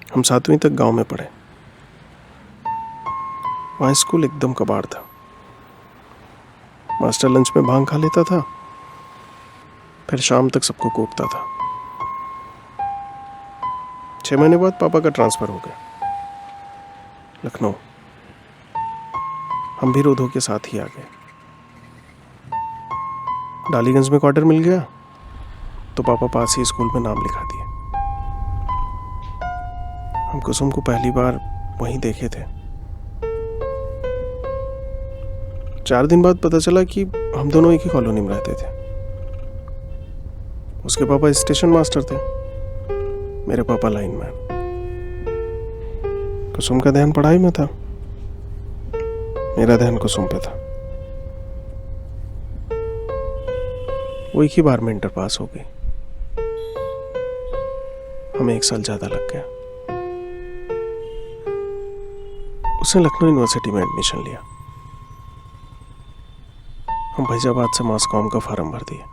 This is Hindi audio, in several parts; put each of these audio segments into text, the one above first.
हम 7वीं तक गांव में पढ़े। वहाँ स्कूल एकदम कबाड़ था। मास्टर लंच में भांग खा लेता था, फिर शाम तक सबको कोकता था। 6 महीने बाद पापा का ट्रांसफर हो गया लखनऊ। हम भी रोधो के साथ ही आ गए। डालीगंज में क्वार्टर मिल गया तो पापा पास ही स्कूल में नाम लिखा दिए। हम कुसुम को पहली बार वहीं देखे थे। 4 दिन बाद पता चला कि हम दोनों एक ही कॉलोनी में रहते थे। उसके पापा स्टेशन मास्टर थे, मेरे पापा लाइनमैन। कुसुम का ध्यान पढ़ाई में था, मेरा ध्यान कुसुम पे था। वो एक ही बार में इंटर पास हो गई। हमें 1 साल ज्यादा लग गया। उसने लखनऊ यूनिवर्सिटी में एडमिशन लिया। हम फैजाबाद से मास कॉम का फॉर्म भर दिया।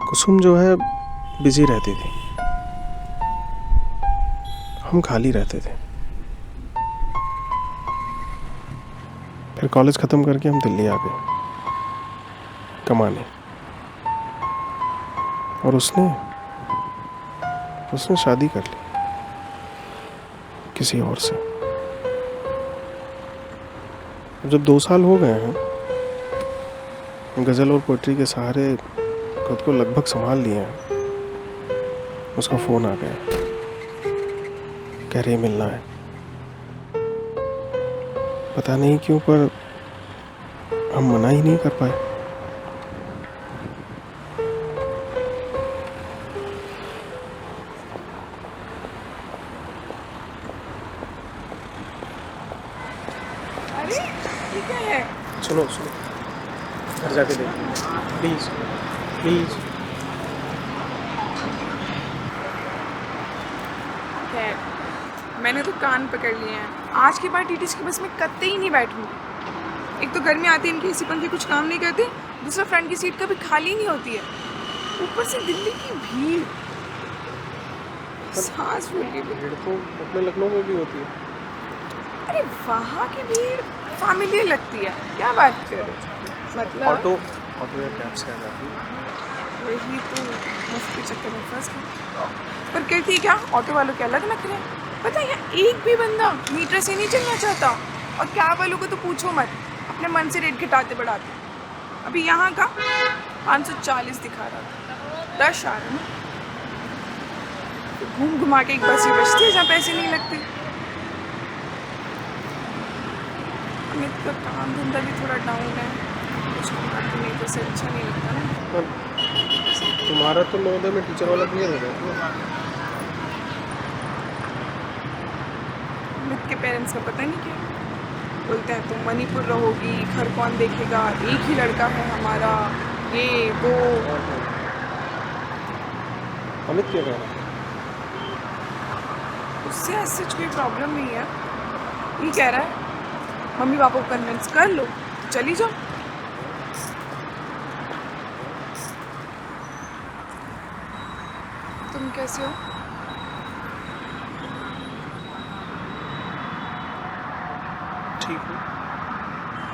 कुसुम जो है बिजी रहती थी, हम खाली रहते थे। फिर कॉलेज खत्म करके हम दिल्ली आ गए कमाने। और उसने शादी कर ली किसी और से। जब 2 साल हो गए हैं, गजल और पोइट्री के सहारे खुद को लगभग संभाल लिए हैं, उसका फोन आ गया, कह रही मिलना है। पता नहीं क्यों पर हम मना ही नहीं कर पाए। अरे ये क्या है? सुनो घर जाके देखो प्लीज प्लीज। खैर, मैंने तो कान पकड़ लिए हैं। आज के बाद टीटीज की बस में कतई ही नहीं बैठूंगी। एक तो गर्मी आती है, इनके एसी पंखे कुछ काम नहीं करते। दूसरा, फ्रंट की सीट कभी खाली नहीं होती है। ऊपर से दिल्ली की भीड़, सांस फूल की भीड़। भीड़ तो अपने लखनऊ में भी होती है। अरे वहाँ की भीड़ फैमिलियर लगती है। क्या बात कर रहे हो? मतलब ऑटो या कैब से आ जाती है। वही तो मुफ्त के चक्कर में फंस गई। पर कहती क्या, ऑटो वालों के अलग नखरे हैं। पता है, यहाँ एक भी बंदा मीटर से नहीं चलना चाहता। और कैब वालों को तो पूछो मत, अपने मन से रेट घटाते बढ़ाते। अभी यहाँ का 540 दिखा रहा था, 10 आ रहा ना। तो घूम घुमा के एक बस ही बचती है जहाँ पैसे नहीं लगते। अमित का काम धंधा भी थोड़ा डाउन है, कुछ कमाते नहीं तो से अच्छा नहीं लगता ना। तुम्हारा तो नवोदय में टीचर वाला क्लियर हो गया। अमित के पेरेंट्स का पता नहीं क्या बोलते हैं, तुम मणिपुर रहोगी, घर कौन देखेगा, एक ही लड़का है हमारा, ये वो। अमित क्या कह रहा है? उससे ऐसे कोई प्रॉब्लम नहीं है। ये कह रहा है मम्मी पापा को कन्विंस कर लो, चली जाओ। तुम कैसे हो? ठीक है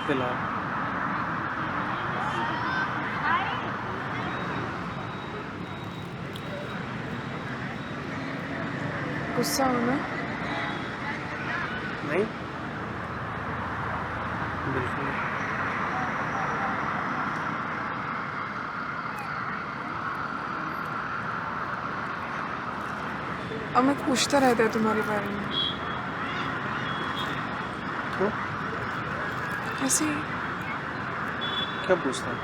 फिलहाल। गुस्सा हो ना? नहीं बिल्कुल नहीं। अमित पूछता रहता है तुम्हारे बारे में। क्यों? ऐसे ही। क्या पूछता है?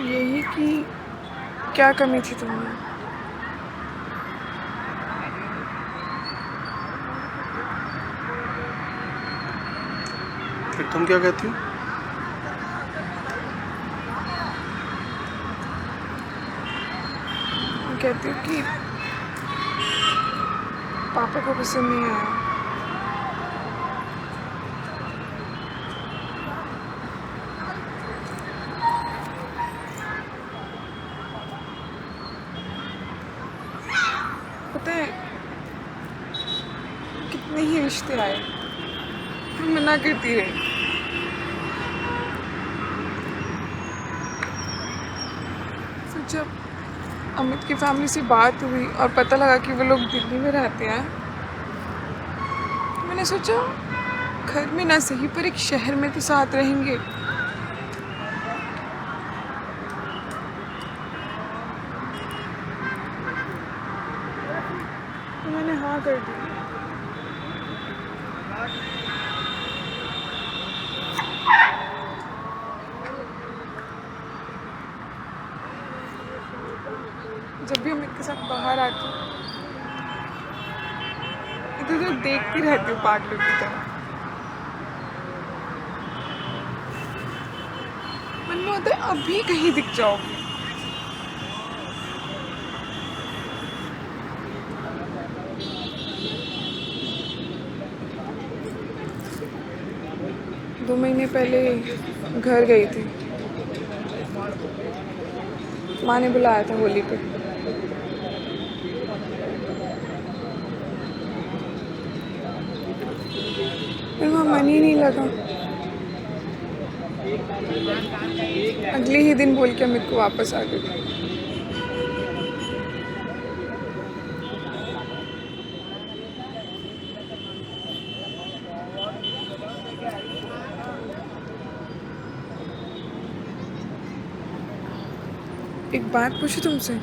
यही कि क्या कमी थी तुम्हें। फिर तुम क्या कहती हो? मैं कहती हूँ कि पापा को पसंद नहीं आया। रिश्ते आए, मैं मना करती रही। फिर जब अमित की फैमिली से बात हुई और पता लगा कि वो लोग दिल्ली में रहते हैं, मैंने सोचा घर में ना सही पर एक शहर में तो साथ रहेंगे। तो मैंने हाँ कर दी। जब भी अमित के साथ बाहर आती हूँ, इधर उधर देखती रहती हूँ पागलों की तरह। मन में होता है अभी कहीं दिख जाओगी। दो महीने पहले घर गई थी, माँ ने बुलाया था होली पे। फिर वहाँ मन ही नहीं लगा। अगले ही दिन बोल के अमित को वापस आ गई। एक बात पूछूं तुमसे?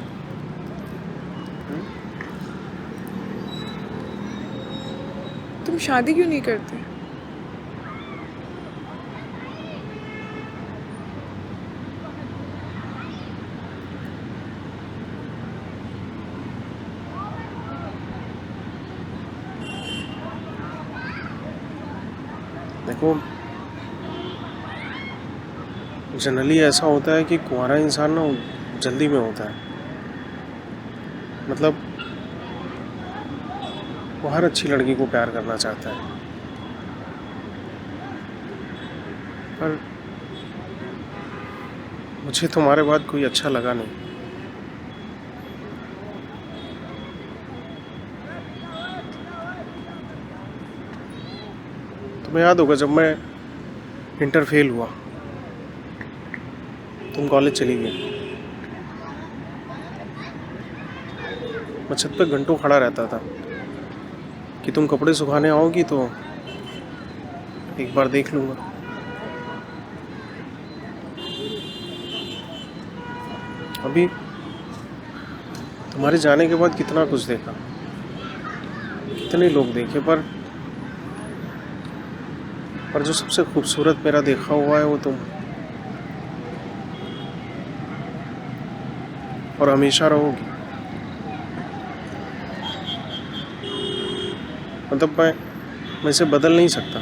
तुम शादी क्यों नहीं करते? देखो, जनरली ऐसा होता है कि कुंवारा इंसान ना जल्दी में होता है। मतलब वो हर अच्छी लड़की को प्यार करना चाहता है, पर मुझे तुम्हारे बाद कोई अच्छा लगा नहीं। तुम्हें याद होगा जब मैं इंटर फेल हुआ, तुम कॉलेज चली गई, मैं छत पे घंटों खड़ा रहता था कि तुम कपड़े सुखाने आओगी तो एक बार देख लूँगा। अभी तुम्हारे जाने के बाद कितना कुछ देखा, कितने लोग देखे, पर जो सबसे खूबसूरत मेरा देखा हुआ है वो तुम, और हमेशा रहोगी। मतलब मैं इसे बदल नहीं सकता।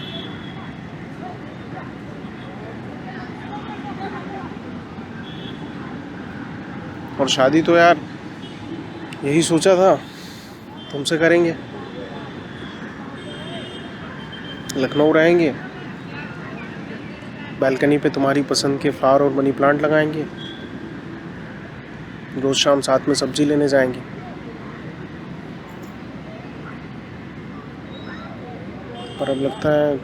और शादी तो यार यही सोचा था तुमसे करेंगे, लखनऊ रहेंगे, बालकनी पे तुम्हारी पसंद के फ्लावर और मनी प्लांट लगाएंगे, रोज शाम साथ में सब्जी लेने जाएंगे। पर अब लगता है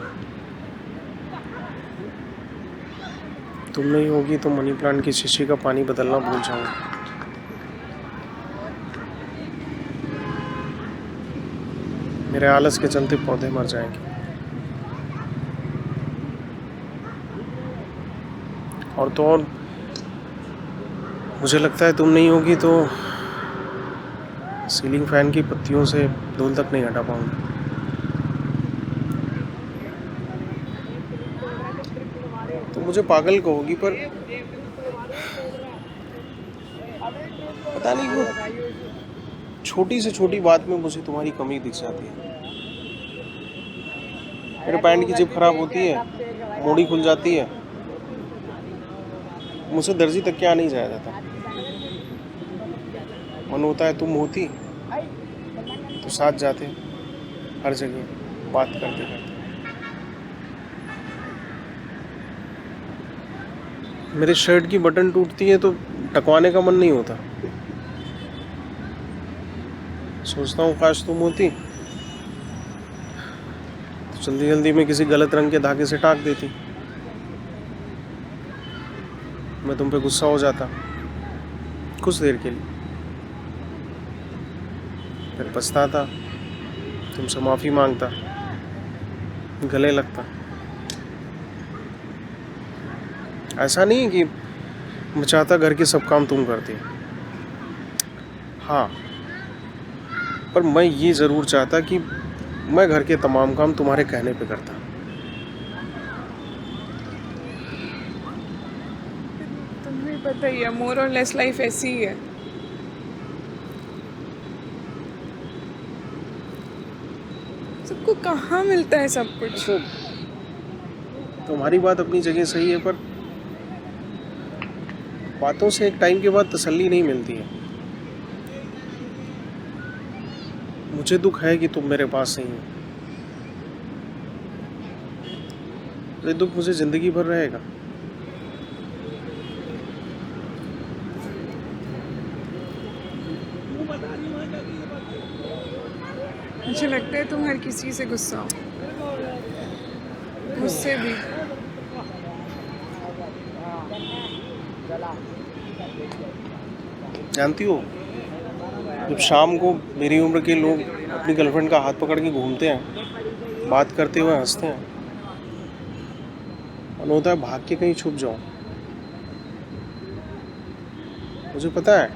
तुम नहीं होगी तो मनी प्लांट की शीशी का पानी बदलना भूल जाऊंगा। मेरे आलस के चलते पौधे मर जाएंगे। और तो और मुझे लगता है तुम नहीं होगी तो सीलिंग फैन की पत्तियों से धूल तक नहीं हटा पाऊंगा। तो मुझे पागल कहोगी, पर पता नहीं वो छोटी से छोटी बात में मुझे तुम्हारी कमी दिख जाती है। मेरे पैंट की जेब खराब होती है, मोड़ी खुल जाती है, मुझसे दर्जी तक क्या नहीं जाया जाता। मन होता है तुम होती तो साथ जाते हर जगह बात करते करते। मेरे शर्ट की बटन टूटती है तो टकवाने का मन नहीं होता। सोचता हूँ काश तुम होती जल्दी जल्दी में किसी गलत रंग के धागे से टाक देती, मैं तुम पे गुस्सा हो जाता कुछ देर के लिए, फिर पछताता, तुमसे माफ़ी मांगता, गले लगता। ऐसा नहीं है कि मैं चाहता घर के सब काम तुम करती, हाँ, पर मैं ये ज़रूर चाहता कि मैं घर के तमाम काम तुम्हारे कहने पे करता। तुम्हें पता ही है, मोर और लेस लाइफ ऐसी ही है। सबको कहाँ मिलता है सब कुछ। तो तुम्हारी बात अपनी जगह सही है, पर बातों से एक टाइम के बाद तसल्ली नहीं मिलती है। मुझे दुख है कि तुम मेरे पास नहीं हो, ये दुख मुझे ज़िंदगी भर रहेगा। मुझे लगता है तुम हर किसी से गुस्सा हो, मुझसे भी। जानती हो, जब शाम को मेरी उम्र के लोग अपनी गर्लफ्रेंड का हाथ पकड़ के घूमते हैं, बात करते हुए हंसते हैं, मन होता है भाग के कहीं छुप जाऊं। मुझे पता है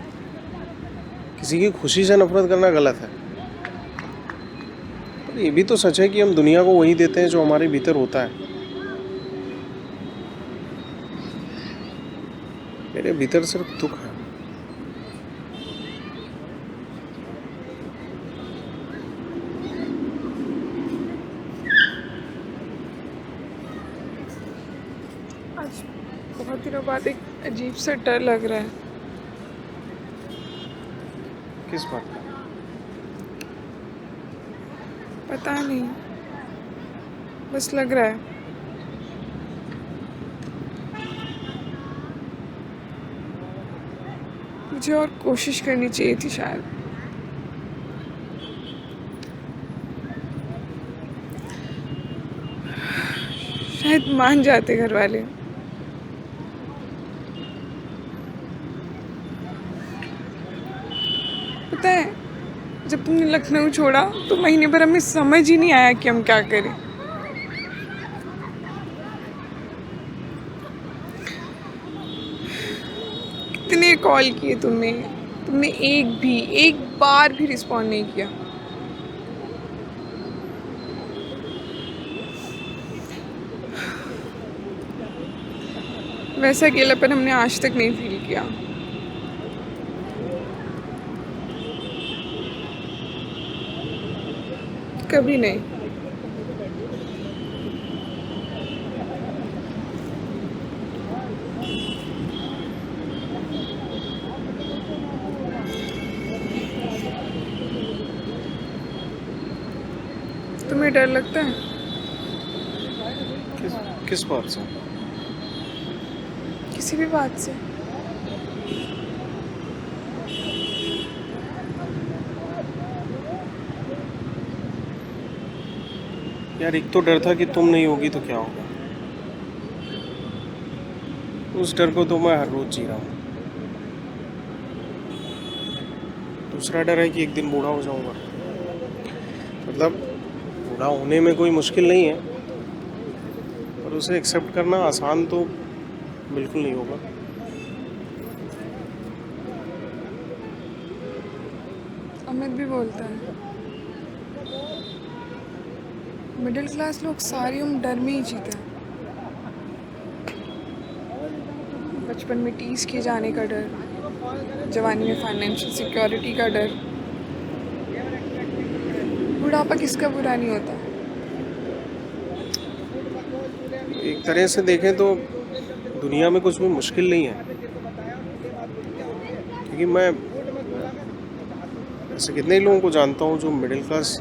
किसी की खुशी से नफरत करना गलत है, पर ये भी तो सच है कि हम दुनिया को वही देते हैं जो हमारे भीतर होता है। मेरे भीतर सिर्फ दुख है। आज बहुत दिनों बाद एक अजीब सा डर लग रहा है। किस बात का? पता नहीं, बस लग रहा है। मुझे और कोशिश करनी चाहिए थी शायद। शायद मान जाते घर वाले। पता है, जब तुमने लखनऊ छोड़ा तो महीने भर हमें समझ ही नहीं आया कि हम क्या करें। कितने कॉल किए तुमने, तुमने एक बार भी रिस्पॉन्ड नहीं किया। वैसा अकेलापन हमने आज तक नहीं फील किया। कभी नहीं। तुम्हें डर लगता है? किस बात से? किसी भी बात से। यार, एक तो डर था कि तुम नहीं होगी तो क्या होगा। उस डर को तो मैं हर रोज जी रहा हूँ। दूसरा डर है कि एक दिन बूढ़ा हो जाऊंगा। मतलब बूढ़ा होने में कोई मुश्किल नहीं है, पर उसे एक्सेप्ट करना आसान तो बिल्कुल नहीं होगा। अमित भी बोलता है, मिडिल क्लास लोग सारी उम्र डर में ही जीते हैं। बचपन में टीज किए जाने का डर, जवानी में फाइनेंशियल सिक्योरिटी का डर। बुढ़ापा किसका बुरा नहीं होता। एक तरह से देखें तो दुनिया में कुछ भी मुश्किल नहीं है, क्योंकि मैं ऐसे कितने ही लोगों को जानता हूँ जो मिडिल क्लास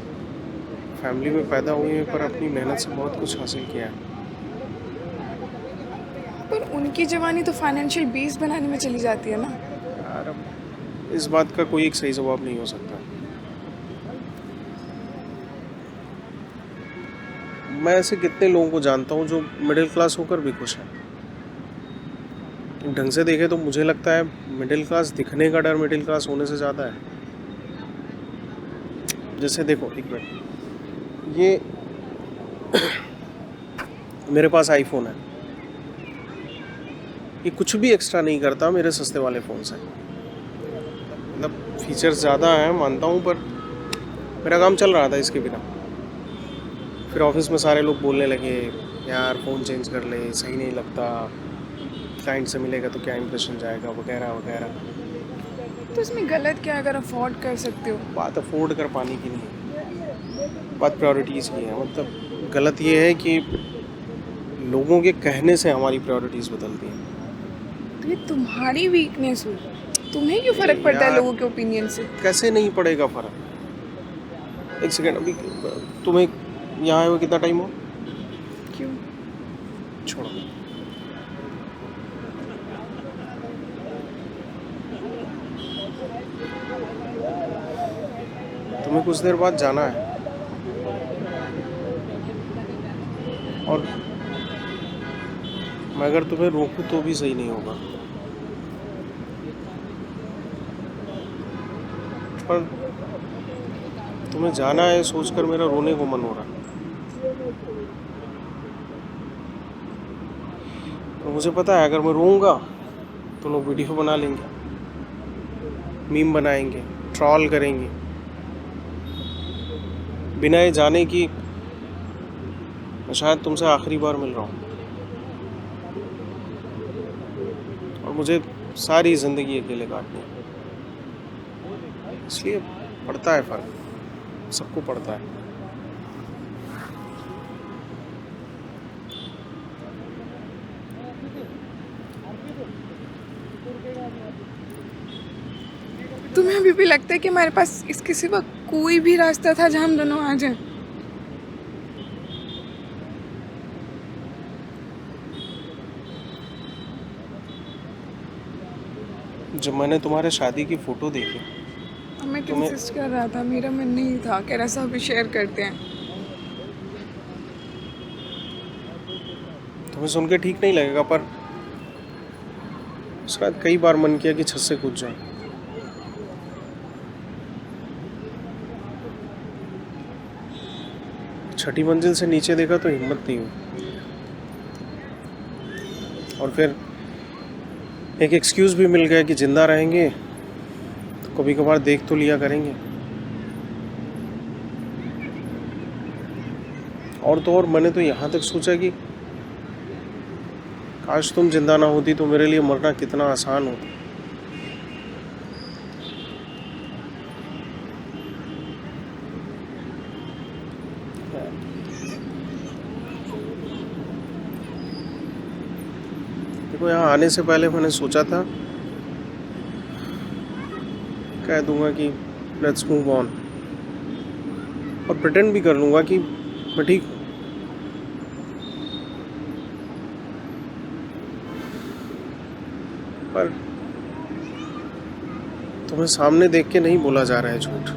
फैमिली में पैदा हुए हैं, पर अपनी मेहनत से बहुत कुछ हासिल किया है। पर उनकी जवानी तो फाइनेंशियल बेस बनाने में चली जाती है ना। यार, अब इस बात का कोई एक सही जवाब नहीं हो सकता। मैं ऐसे कितने लोगों को जानता हूँ जो मिडिल क्लास होकर भी खुश हैं। ढंग से देखे तो मुझे लगता है मिडिल क्लास दिखने का डर मिडिल क्लास होने से ज़्यादा है। जैसे देखो एक मिनट, ये मेरे पास आईफोन है, ये कुछ भी एक्स्ट्रा नहीं करता मेरे सस्ते वाले फ़ोन से। मतलब फीचर्स ज़्यादा हैं मानता हूँ, पर मेरा काम चल रहा था इसके बिना। फिर ऑफिस में सारे लोग बोलने लगे यार फ़ोन चेंज कर ले, सही नहीं लगता, क्लाइंट से मिलेगा तो क्या इंप्रेशन जाएगा, वगैरह वगैरह। तो इसमें गलत क्या है अगर अफोर्ड कर सकते हो? बात अफोर्ड कर पाने की नहीं है, बात प्रायोरिटीज़ की है। मतलब गलत ये है कि लोगों के कहने से हमारी प्रायोरिटीज़ बदलती हैं। तो ये तुम्हारी वीकनेस हो, तुम्हें क्यों फ़र्क पड़ता है यार, लोगों के ओपिनियन से? कैसे नहीं पड़ेगा फ़र्क? एक सेकेंड, अभी तुम्हें यहाँ आए हुए कितना टाइम हो? क्यों? छोड़ो। तुम्हें कुछ देर बाद जाना है और मैं अगर तुम्हें रोकूं तो भी सही नहीं होगा, पर तुम्हें जाना है सोचकर मेरा रोने को मन हो रहा है। और मुझे पता है अगर मैं रोऊंगा तो लोग वीडियो बना लेंगे, मीम बनाएंगे, ट्रॉल करेंगे, बिना ये जाने कि मैं शायद तुमसे आखिरी बार मिल रहा हूँ और मुझे सारी ज़िंदगी अकेले काटनी है। इसलिए पड़ता है फ़र्क, सबको पड़ता है। तुम्हें अभी भी लगता है कि हमारे पास इसके सिवा कोई भी रास्ता था जहाँ हम दोनों आ जाएं? जब मैंने तुम्हारे शादी की फ़ोटो देखी, मैं तुम्हें- इंसिस्ट कर रहा था, मेरा मन नहीं था, कह रहा सब शेयर करते हैं। तुम्हें सुन के ठीक नहीं लगेगा, पर उसके बाद कई बार मन किया कि छत से कूद जाऊं। छठी मंजिल से नीचे देखा तो हिम्मत नहीं हुई, और फिर एक एक्सक्यूज़ भी मिल गया कि जिंदा रहेंगे तो कभी कभार देख तो लिया करेंगे। और तो और मैंने तो यहाँ तक सोचा कि काश तुम जिंदा ना होती तो मेरे लिए मरना कितना आसान होता। देखो, यहाँ आने से पहले मैंने सोचा था कह दूंगा कि लेट्स मूव ऑन, और प्रिटेंड भी कर लूँगा कि मैं ठीक हूँ। पर तुम्हें सामने देख के नहीं बोला जा रहा है झूठ।